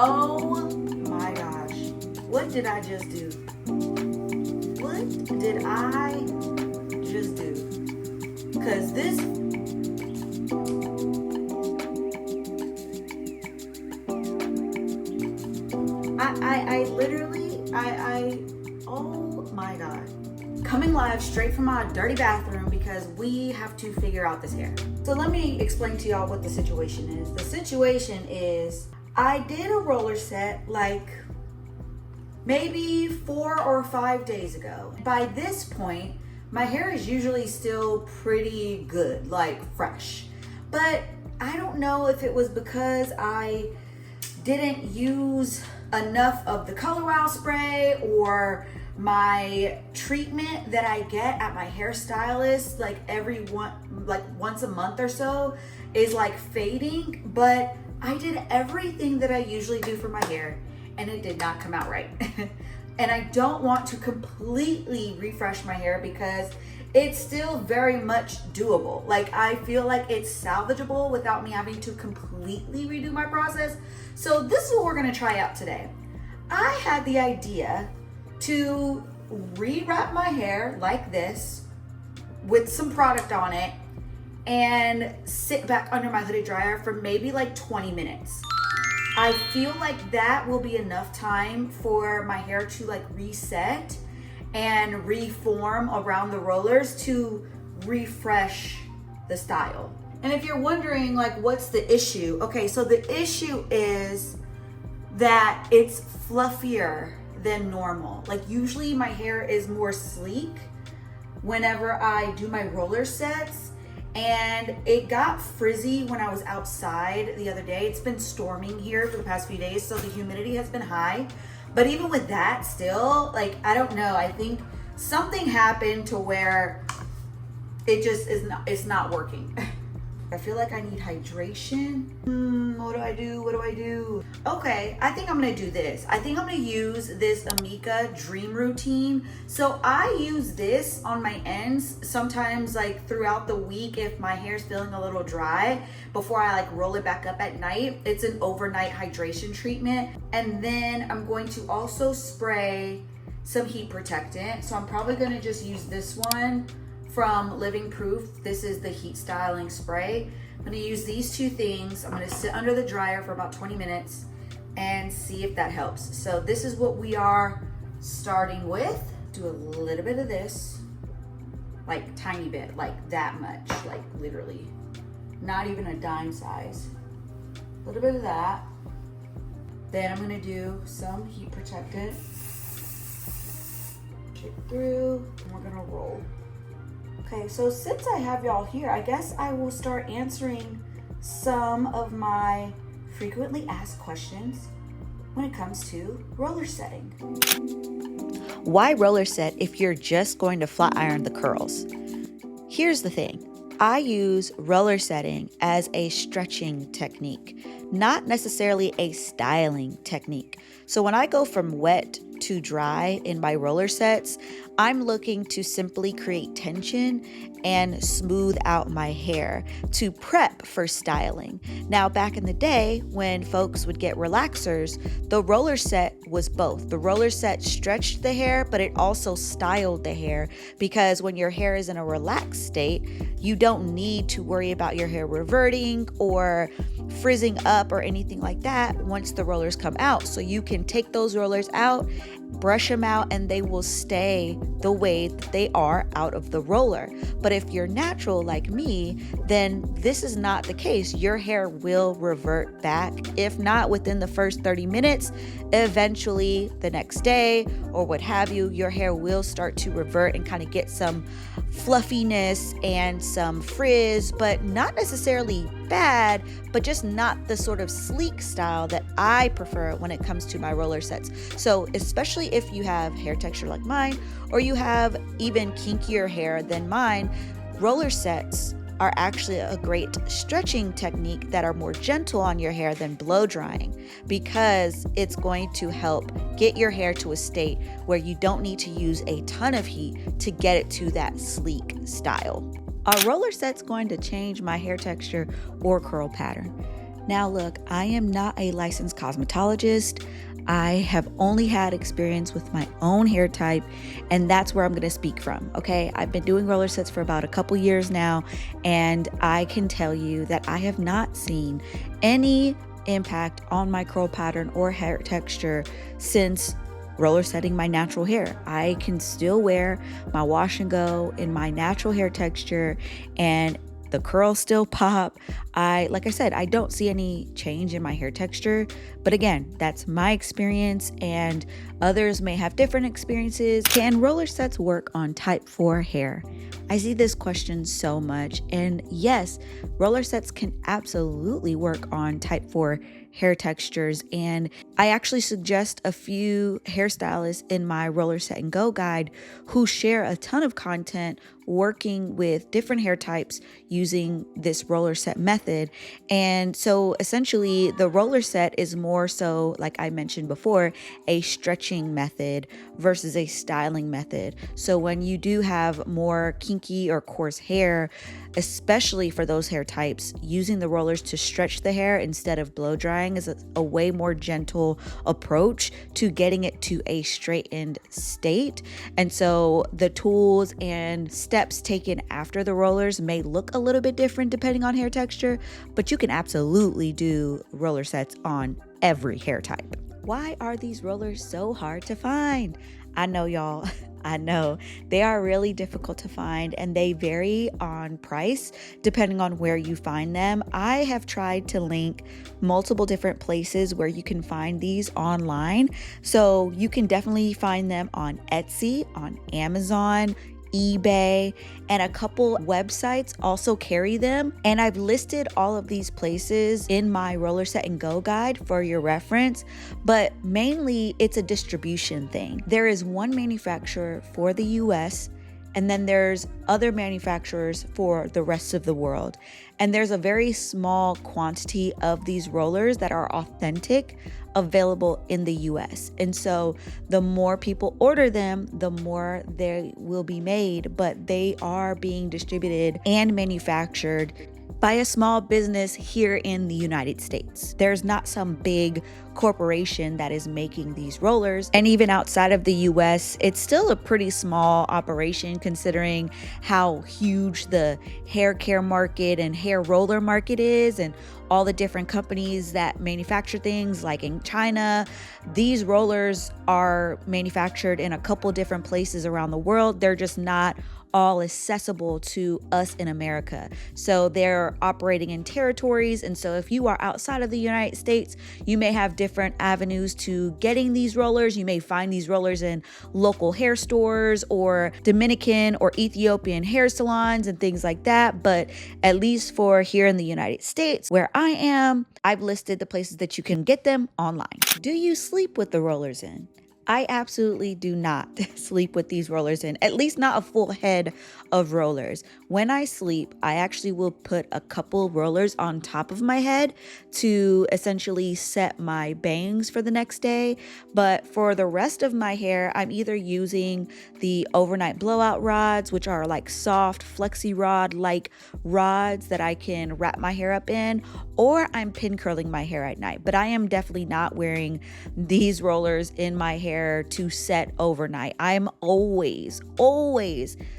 Oh my gosh. What did I just do? What did I just do? Because this... oh my God. Coming live straight from my dirty bathroom because we have to figure out this hair. So let me explain to y'all what the situation is. The situation is I did a roller set like maybe 4 or 5 days ago. By this point, my hair is usually still pretty good, like fresh. But I don't know if it was because I didn't use enough of the color wow spray or my treatment that I get at my hairstylist like once a month or so is like fading. But I did everything that I usually do for my hair and it did not come out right. And I don't want to completely refresh my hair because it's still very much doable. Like I feel like it's salvageable without me having to completely redo my process. So this is what we're gonna try out today. I had the idea to rewrap my hair like this with some product on it and sit back under my hooded dryer for maybe like 20 minutes. I feel like that will be enough time for my hair to like reset and reform around the rollers to refresh the style. And if you're wondering like what's the issue? Okay, so the issue is that it's fluffier than normal. Like usually my hair is more sleek whenever I do my roller sets, and it got frizzy when I was outside the other day. It's been storming here for the past few days, so the humidity has been high. But even with that still, like, I don't know, I think something happened to where it just it's not working. I feel like I need hydration. What do I do? What do I do? Okay, I think I'm gonna do this. I think I'm gonna use this Amika Dream Routine. So I use this on my ends sometimes like throughout the week if my hair's feeling a little dry before I like roll it back up at night. It's an overnight hydration treatment. And then I'm going to also spray some heat protectant. So I'm probably gonna just use this one from Living Proof. This is the heat styling spray. I'm gonna use these two things. I'm gonna sit under the dryer for about 20 minutes and see if that helps. So this is what we are starting with. Do a little bit of this, like tiny bit, like that much, like literally, not even a dime size. A little bit of that. Then I'm gonna do some heat protectant. Check through, and we're gonna roll. Okay, so since I have y'all here, I guess I will start answering some of my frequently asked questions when it comes to roller setting. Why roller set if you're just going to flat iron the curls? Here's the thing. I use roller setting as a stretching technique, not necessarily a styling technique. So when I go from wet to dry in my roller sets, I'm looking to simply create tension and smooth out my hair to prep for styling. Now, back in the day when folks would get relaxers, the roller set was both. The roller set stretched the hair, but it also styled the hair, because when your hair is in a relaxed state, you don't need to worry about your hair reverting or frizzing up or anything like that once the rollers come out. So you can take those rollers out, brush them out, and they will stay the way that they are out of the roller. But if you're natural like me, then this is not the case. Your hair will revert back. If not within the first 30 minutes, eventually the next day or what have you, your hair will start to revert and kind of get some fluffiness and some frizz, but not necessarily bad, but just not the sort of sleek style that I prefer when it comes to my roller sets. So especially if you have hair texture like mine, or you have even kinkier hair than mine, roller sets are actually a great stretching technique that are more gentle on your hair than blow drying, because it's going to help get your hair to a state where you don't need to use a ton of heat to get it to that sleek style. Are roller sets going to change my hair texture or curl pattern? Now look, I am not a licensed cosmetologist. I have only had experience with my own hair type, and that's where I'm going to speak from, okay? I've been doing roller sets for about a couple years now, and I can tell you that I have not seen any impact on my curl pattern or hair texture since roller setting my natural hair. I can still wear my wash and go in my natural hair texture, and the curls still pop. Like I said, I don't see any change in my hair texture, but again, that's my experience and others may have different experiences. Can roller sets work on type 4 hair? I see this question so much, and yes, roller sets can absolutely work on type 4 hair textures, and I actually suggest a few hairstylists in my roller set and go guide who share a ton of content working with different hair types using this roller set method. And so essentially the roller set is more so, like I mentioned before, a stretching method versus a styling method. So when you do have more kinky or coarse hair, especially for those hair types, using the rollers to stretch the hair instead of blow drying is a way more gentle approach to getting it to a straightened state. And so the tools and steps taken after the rollers may look a little bit different depending on hair texture, but you can absolutely do roller sets on every hair type. Why are these rollers so hard to find? I know, y'all. I know they are really difficult to find, and they vary on price depending on where you find them. I have tried to link multiple different places where you can find these online. So you can definitely find them on Etsy, on Amazon, eBay, and a couple websites also carry them. And I've listed all of these places in my roller set and go guide for your reference, but mainly it's a distribution thing. There is one manufacturer for the US, and then there's other manufacturers for the rest of the world. And there's a very small quantity of these rollers that are authentic available in the US. And so the more people order them, the more they will be made, but they are being distributed and manufactured by a small business here in the United States. There's not some big corporation that is making these rollers. And even outside of the US, it's still a pretty small operation considering how huge the hair care market and hair roller market is, and all the different companies that manufacture things. Like in China, these rollers are manufactured in a couple different places around the world. They're just not all accessible to us in America. So they're operating in territories. And so if you are outside of the United States, you may have different avenues to getting these rollers. You may find these rollers in local hair stores or Dominican or Ethiopian hair salons and things like that. But at least for here in the United States, where I am, I've listed the places that you can get them online. Do you sleep with the rollers in? I absolutely do not sleep with these rollers in, at least not a full head of rollers. When I sleep, I actually will put a couple rollers on top of my head to essentially set my bangs for the next day. But for the rest of my hair, I'm either using the overnight blowout rods, which are like soft flexi rod like rods that I can wrap my hair up in, or I'm pin curling my hair at night. But I am definitely not wearing these rollers in my hair to set overnight. I'm always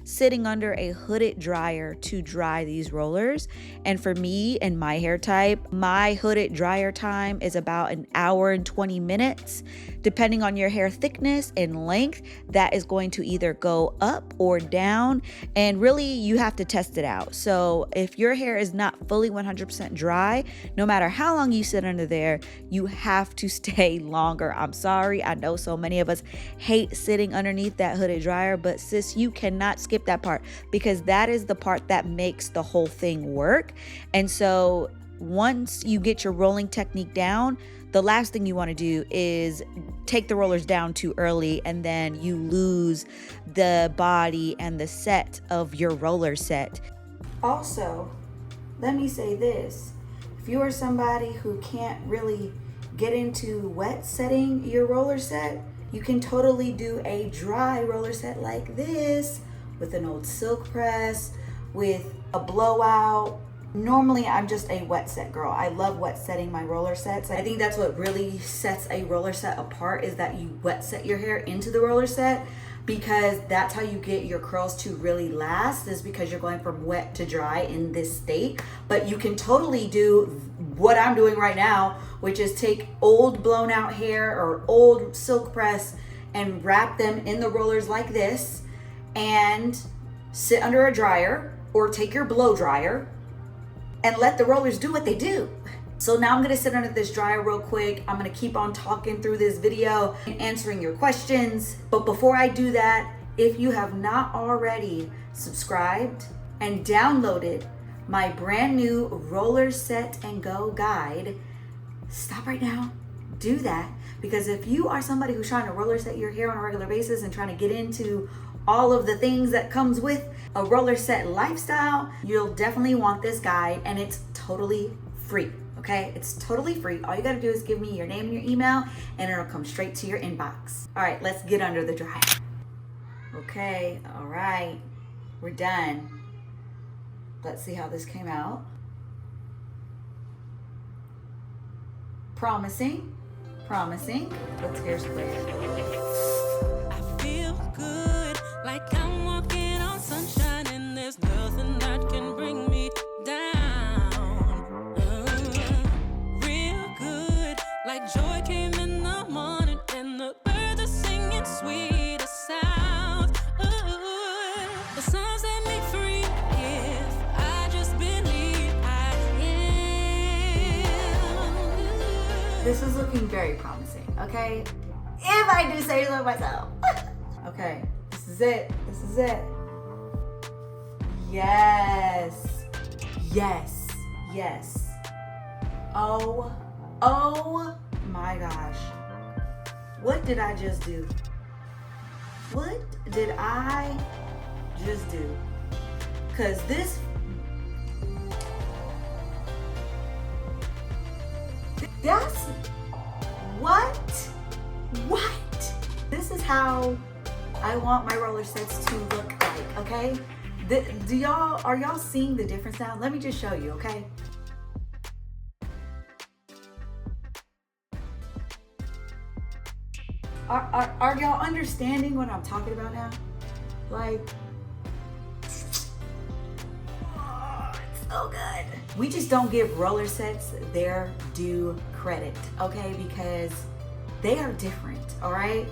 sitting under a hooded dryer to dry these rollers. And for me and my hair type, my hooded dryer time is about an hour and 20 minutes. Depending on your hair thickness and length, that is going to either go up or down. And really, you have to test it out. So if your hair is not fully 100% dry, no matter how long you sit under there, you have to stay longer. I'm sorry. I know so many of us hate sitting underneath that hooded dryer, but sis, you cannot skip that part because that is the part that makes the whole thing work. And so once you get your rolling technique down, the last thing you want to do is take the rollers down too early and then you lose the body and the set of your roller set. Also, let me say this. If you are somebody who can't really get into wet setting your roller set, you can totally do a dry roller set like this with an old silk press, with a blowout, Normally, I'm just a wet set girl. I love wet setting my roller sets. I think that's what really sets a roller set apart, is that you wet set your hair into the roller set, because that's how you get your curls to really last, is because you're going from wet to dry in this state. But you can totally do what I'm doing right now, which is take old blown out hair or old silk press and wrap them in the rollers like this and sit under a dryer, or take your blow dryer and let the rollers do what they do. So now I'm gonna sit under this dryer real quick. I'm gonna keep on talking through this video and answering your questions. But before I do that, if you have not already subscribed and downloaded my brand new Roller Set and Go guide, stop right now, do that. Because if you are somebody who's trying to roller set your hair on a regular basis and trying to get into all of the things that comes with a roller set lifestyle, you'll definitely want this guide, and it's totally free, okay? It's totally free. All you gotta do is give me your name and your email, and it'll come straight to your inbox. All right, let's get under the dryer. Okay, all right, we're done. Let's see how this came out. Promising, promising. Let's hairspray it. I feel good, like I'm walking on sunshine, and there's nothing that can bring me down. Real good, like joy came in the morning, and the birds are singing sweeter sounds. The sun set me free if I just believe I am. This is looking very promising, okay? If I do say so myself. Okay, this is it. This is it. Yes. Yes. Yes. Oh my gosh. What did I just do? What did I just do? Because this, that's, what? This is how I want my roller sets to look like, okay? Are y'all seeing the difference now? Let me just show you, okay? Are y'all understanding what I'm talking about now? Like, oh, it's so good. We just don't give roller sets their due credit, okay? Because they are different, all right?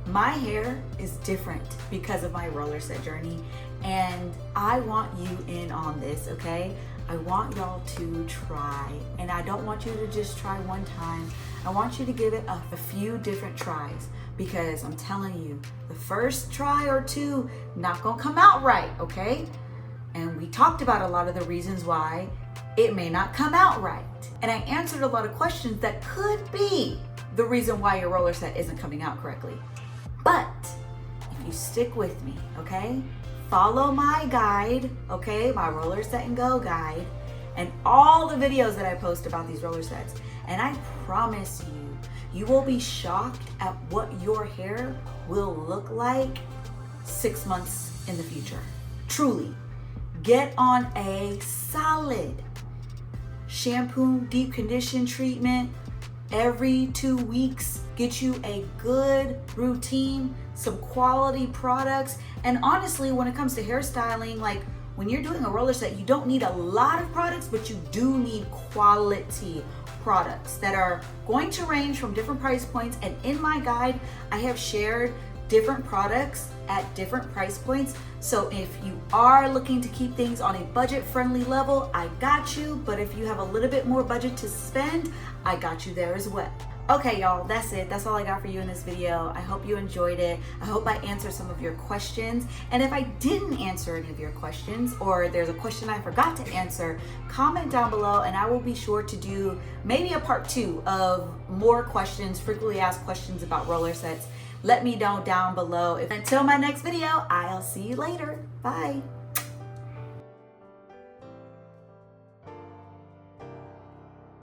My hair is different because of my roller set journey, and I want you in on this, okay? I want y'all to try, and I don't want you to just try one time. I want you to give it a few different tries, because I'm telling you, the first try or two not gonna come out right, okay? And we talked about a lot of the reasons why it may not come out right. And I answered a lot of questions that could be the reason why your roller set isn't coming out correctly. But if you stick with me, okay? Follow my guide, okay? My Roller Set and Go guide, and all the videos that I post about these roller sets. And I promise you, you will be shocked at what your hair will look like 6 months in the future. Truly. Get on a solid shampoo deep condition treatment every 2 weeks. Get you a good routine, some quality products. And honestly, when it comes to hairstyling, like when you're doing a roller set, you don't need a lot of products, but you do need quality products that are going to range from different price points. And in my guide, I have shared different products at different price points. So if you are looking to keep things on a budget-friendly level, I got you. But if you have a little bit more budget to spend, I got you there as well. Okay, y'all, that's it. That's all I got for you in this video. I hope you enjoyed it. I hope I answered some of your questions. And if I didn't answer any of your questions, or there's a question I forgot to answer, comment down below and I will be sure to do maybe a part 2 of more questions, frequently asked questions about roller sets. Let me know down below. Until my next video, I'll see you later. Bye.